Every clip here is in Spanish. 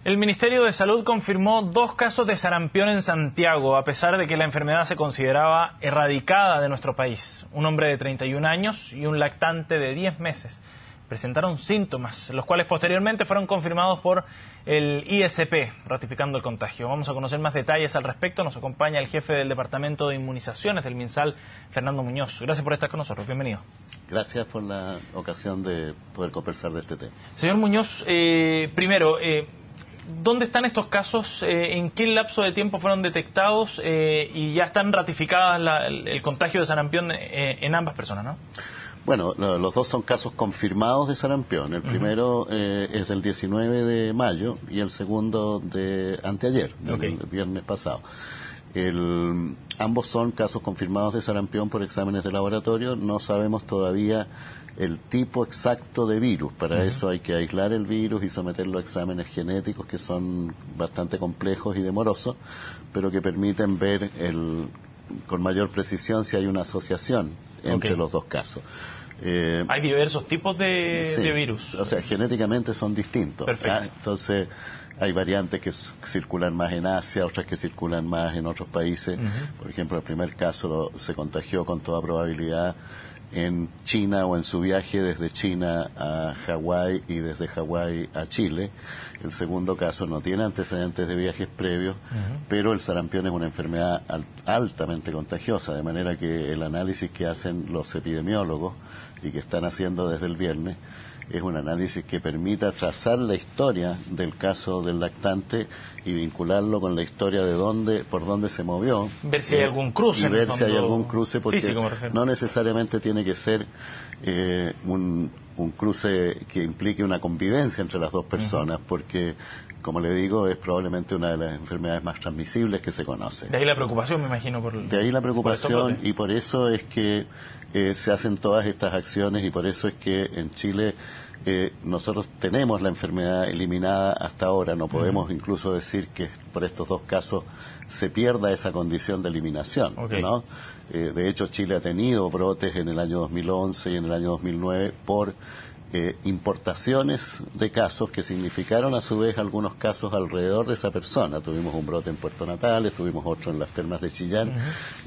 El Ministerio de Salud confirmó 2 casos de sarampión en Santiago, a pesar de que la enfermedad se consideraba erradicada de nuestro país. Un hombre de 31 años y un lactante de 10 meses presentaron síntomas, los cuales posteriormente fueron confirmados por el ISP, ratificando el contagio. Vamos a conocer más detalles al respecto. Nos acompaña el jefe del Departamento de Inmunizaciones del MinSal, Fernando Muñoz. Gracias por estar con nosotros. Bienvenido. Gracias por la ocasión de poder conversar de este tema. Señor Muñoz, primero, ¿dónde están estos casos? ¿En qué lapso de tiempo fueron detectados? Y ya están ratificadas el contagio de sarampión en ambas personas, ¿no? Bueno, los dos son casos confirmados de sarampión. El primero es del 19 de mayo y el segundo de anteayer, el viernes pasado. Ambos son casos confirmados de sarampión por exámenes de laboratorio. No sabemos todavía el tipo exacto de virus. Para eso hay que aislar el virus y someterlo a exámenes genéticos que son bastante complejos y demorosos, pero que permiten ver con mayor precisión si hay una asociación entre los dos casos. Hay diversos tipos de virus. O sea, genéticamente son distintos. Perfecto. Entonces, hay variantes que circulan más en Asia, otras que circulan más en otros países. Por ejemplo, el primer caso se contagió con toda probabilidad en China o en su viaje desde China a Hawái y desde Hawái a Chile. El segundo caso no tiene antecedentes de viajes previos, pero el sarampión es una enfermedad altamente contagiosa, de manera que el análisis que hacen los epidemiólogos y que están haciendo desde el viernes es un análisis que permita trazar la historia del caso del lactante y vincularlo con la historia de por dónde se movió. Ver si hay algún cruce. Y ver si hay algún cruce, porque físico, no necesariamente tiene que ser un cruce que implique una convivencia entre las dos personas, porque, como le digo, es probablemente una de las enfermedades más transmisibles que se conoce. De ahí la preocupación, me imagino. De ahí la preocupación, y por eso es que se hacen todas estas acciones, y por eso es que en Chile nosotros tenemos la enfermedad eliminada hasta ahora. No podemos incluso decir que por estos dos casos se pierda esa condición de eliminación, ¿no? De hecho, Chile ha tenido brotes en el año 2011 y en el año 2009 por importaciones de casos que significaron a su vez algunos casos alrededor de esa persona. Tuvimos un brote en Puerto Natales, tuvimos otro en las termas de Chillán,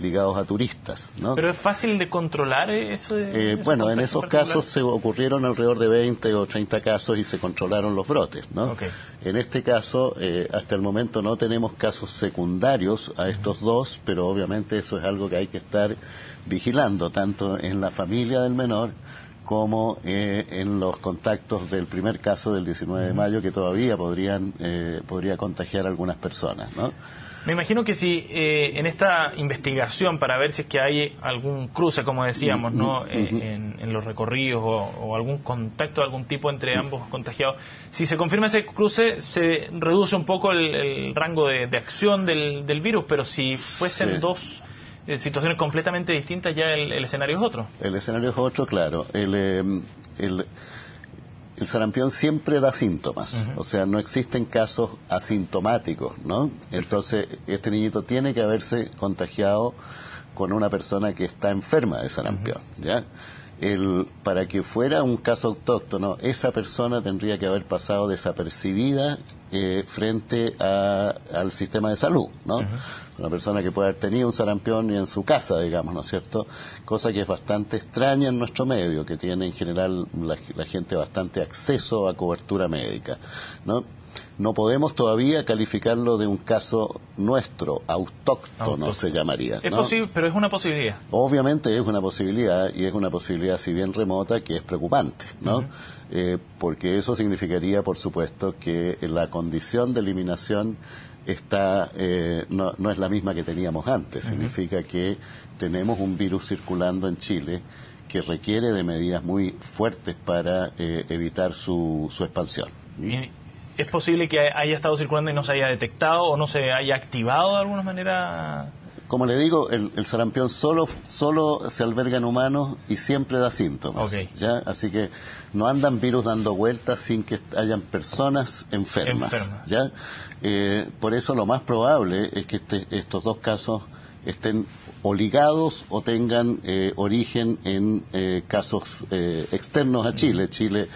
ligados a turistas, ¿no? ¿Pero es fácil de controlar eso? Bueno, en esos casos se ocurrieron alrededor de 20 o 30 casos y se controlaron los brotes, ¿no? En este caso, hasta el momento no tenemos casos secundarios a estos dos, pero obviamente eso es algo que hay que estar vigilando, tanto en la familia del menor como en los contactos del primer caso del 19 de mayo, que todavía podría contagiar a algunas personas, ¿no? Me imagino que si en esta investigación, para ver si es que hay algún cruce, como decíamos, ¿no? En los recorridos o algún contacto de algún tipo entre ambos contagiados, si se confirma ese cruce, se reduce un poco el rango de acción del virus, pero si fuesen dos situaciones completamente distintas, ya el escenario es otro. El escenario es otro, claro. El sarampión siempre da síntomas, o sea, no existen casos asintomáticos, ¿no? Entonces, este niñito tiene que haberse contagiado con una persona que está enferma de sarampión, ¿ya? Para que fuera un caso autóctono, esa persona tendría que haber pasado desapercibida frente al sistema de salud, ¿no? Una persona que puede haber tenido un sarampión en su casa, digamos, ¿no es cierto? Cosa que es bastante extraña en nuestro medio, que tiene en general la gente bastante acceso a cobertura médica, ¿no? No podemos todavía calificarlo de un caso nuestro, autóctono se llamaría, ¿no? Es posible, pero es una posibilidad. Obviamente es una posibilidad, y es una posibilidad si bien remota, que es preocupante, ¿no? Porque eso significaría, por supuesto, que la condición de eliminación no es la misma que teníamos antes. Significa que tenemos un virus circulando en Chile que requiere de medidas muy fuertes para evitar su expansión. ¿Es posible que haya estado circulando y no se haya detectado o no se haya activado de alguna manera? Como le digo, el sarampión solo se alberga en humanos y siempre da síntomas, ¿ya? Así que no andan virus dando vueltas sin que hayan personas enfermas. ¿Ya? Por eso lo más probable es que estos dos casos estén o ligados o tengan origen en casos externos a Chile. Chile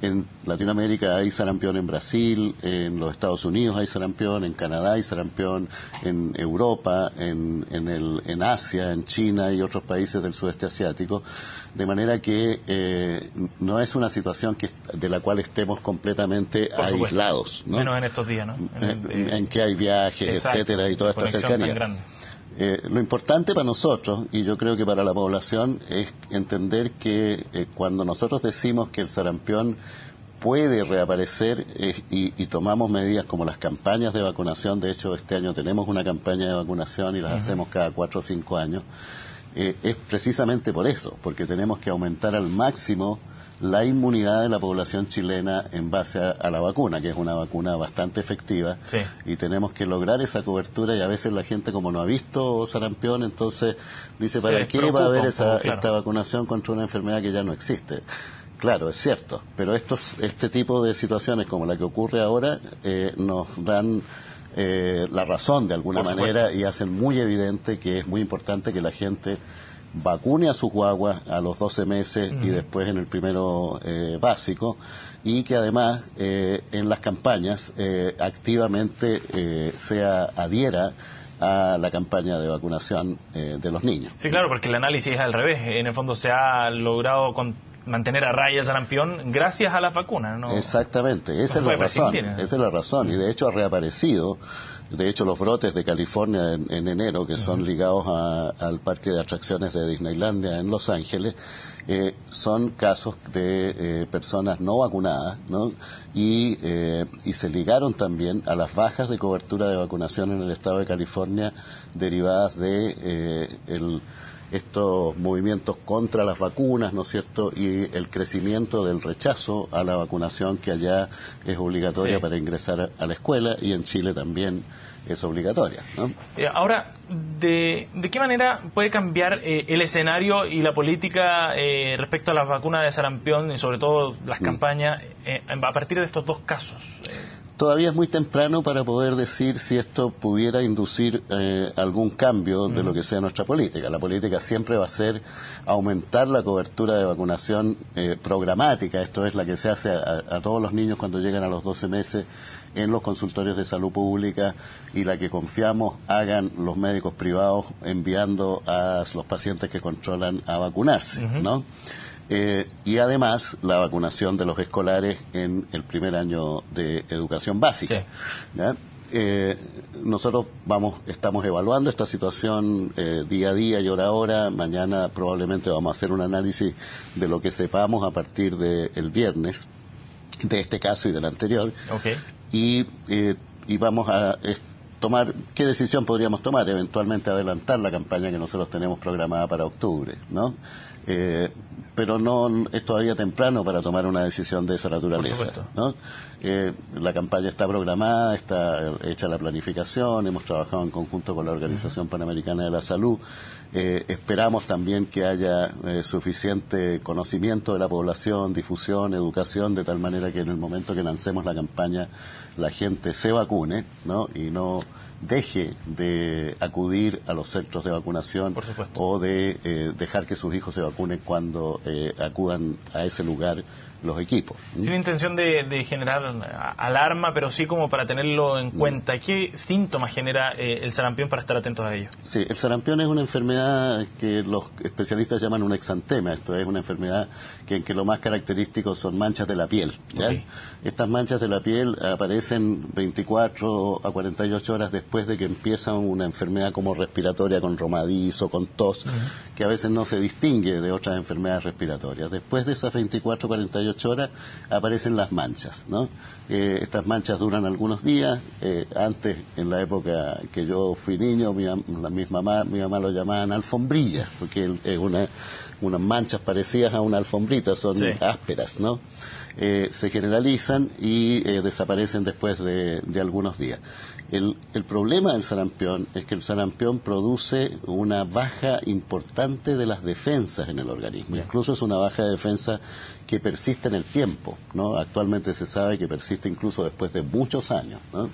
En Latinoamérica hay sarampión en Brasil, en los Estados Unidos hay sarampión, en Canadá hay sarampión, en Europa, en Asia, en China y otros países del sudeste asiático, de manera que no es una situación de la cual estemos completamente aislados, ¿no? Menos en estos días, ¿no? En que hay viajes, exacto, etcétera, y toda esta cercanía. Lo importante para nosotros, y yo creo que para la población, es entender que cuando nosotros decimos que el sarampión puede reaparecer y tomamos medidas como las campañas de vacunación, de hecho este año tenemos una campaña de vacunación y las hacemos cada 4 o 5 años, es precisamente por eso, porque tenemos que aumentar al máximo la inmunidad de la población chilena en base a la vacuna, que es una vacuna bastante efectiva, sí. Y tenemos que lograr esa cobertura, y a veces la gente, como no ha visto sarampión, entonces dice, ¿para qué va a haber esta vacunación contra una enfermedad que ya no existe? Claro, es cierto, pero este tipo de situaciones como la que ocurre ahora nos dan la razón de alguna manera y hacen muy evidente que es muy importante que la gente vacune a sus guaguas a los 12 meses y después en el primero básico, y que además en las campañas activamente adhiera a la campaña de vacunación de los niños. Sí, claro, porque el análisis es al revés. En el fondo se ha logrado mantener a raya el sarampión gracias a las vacunas, ¿no? Exactamente, esa es la razón, y de hecho ha reaparecido. De hecho, los brotes de California en enero, que son ligados al parque de atracciones de Disneylandia en Los Ángeles, son casos de personas no vacunadas, ¿no? Y se ligaron también a las bajas de cobertura de vacunación en el estado de California derivadas de estos movimientos contra las vacunas, ¿no es cierto?, y el crecimiento del rechazo a la vacunación, que allá es obligatoria para ingresar a la escuela, y en Chile también es obligatoria, ¿no? Ahora, ¿de qué manera puede cambiar el escenario y la política respecto a las vacunas de sarampión y sobre todo las campañas a partir de estos dos casos? Todavía es muy temprano para poder decir si esto pudiera inducir algún cambio de lo que sea nuestra política. La política siempre va a ser aumentar la cobertura de vacunación programática, esto es la que se hace a todos los niños cuando llegan a los 12 meses en los consultorios de salud pública, y la que confiamos hagan los médicos privados enviando a los pacientes que controlan a vacunarse, ¿no? Y además la vacunación de los escolares en el primer año de educación básica. ¿Ya? Nosotros estamos evaluando esta situación día a día y hora a hora. Mañana probablemente vamos a hacer un análisis de lo que sepamos a partir del viernes, de este caso y del anterior. Y vamos a tomar qué decisión podríamos tomar, eventualmente adelantar la campaña que nosotros tenemos programada para octubre, ¿no? Pero no es todavía temprano para tomar una decisión de esa naturaleza, ¿no? La campaña está programada, está hecha la planificación, hemos trabajado en conjunto con la Organización Panamericana de la Salud. Esperamos también que haya suficiente conocimiento de la población, difusión, educación, de tal manera que en el momento que lancemos la campaña la gente se vacune, ¿no? Y no deje de acudir a los centros de vacunación o de dejar que sus hijos se vacunen cuando acudan a ese lugar los equipos. Sin intención de generar alarma, pero sí como para tenerlo en cuenta. ¿Qué síntomas genera el sarampión para estar atentos a ello? Sí, el sarampión es una enfermedad que los especialistas llaman un exantema. Esto es una enfermedad en que lo más característico son manchas de la piel, ¿ya? Estas manchas de la piel aparecen 24 a 48 horas después de que empieza una enfermedad como respiratoria, con romadizo, con tos, que a veces no se distingue de otras enfermedades respiratorias. Después de esas 24 a 48 horas aparecen las manchas, ¿no? Estas manchas duran algunos días. Antes, en la época que yo fui niño, mi mamá lo llamaban alfombrilla, porque es unas manchas parecidas a una alfombrita, son ásperas, ¿no? Se generalizan y desaparecen después de algunos días. El problema del sarampión es que el sarampión produce una baja importante de las defensas en el organismo. Incluso es una baja de defensa que persiste en el tiempo, ¿no? Actualmente se sabe que persiste incluso después de muchos años, ¿no?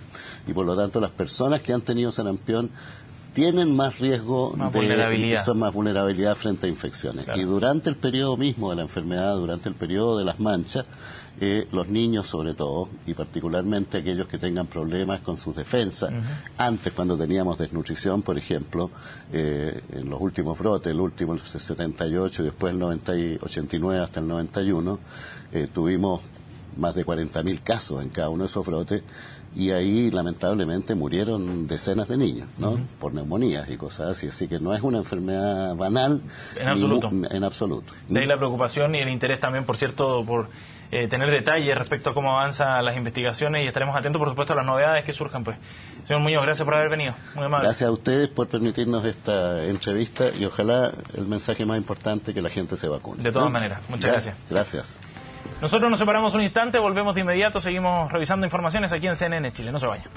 Y por lo tanto las personas que han tenido sarampión tienen más riesgo son más vulnerabilidad frente a infecciones. Claro. Y durante el periodo mismo de la enfermedad, durante el periodo de las manchas, los niños sobre todo, y particularmente aquellos que tengan problemas con sus defensas, antes cuando teníamos desnutrición, por ejemplo, en los últimos brotes, el último el 78, después el 89 hasta el 91, tuvimos más de 40.000 casos en cada uno de esos brotes, y ahí lamentablemente murieron decenas de niños, ¿no? Por neumonías y cosas así. Así que no es una enfermedad banal en absoluto. En absoluto. De ahí la preocupación y el interés también, por cierto, por tener detalles respecto a cómo avanzan las investigaciones, y estaremos atentos, por supuesto, a las novedades que surjan. Pues, señor Muñoz, gracias por haber venido. Muy amable. Gracias a ustedes por permitirnos esta entrevista, y ojalá el mensaje más importante, que la gente se vacune. De todas maneras, muchas gracias. Gracias. Nosotros nos separamos un instante, volvemos de inmediato, seguimos revisando informaciones aquí en CNN Chile. No se vayan.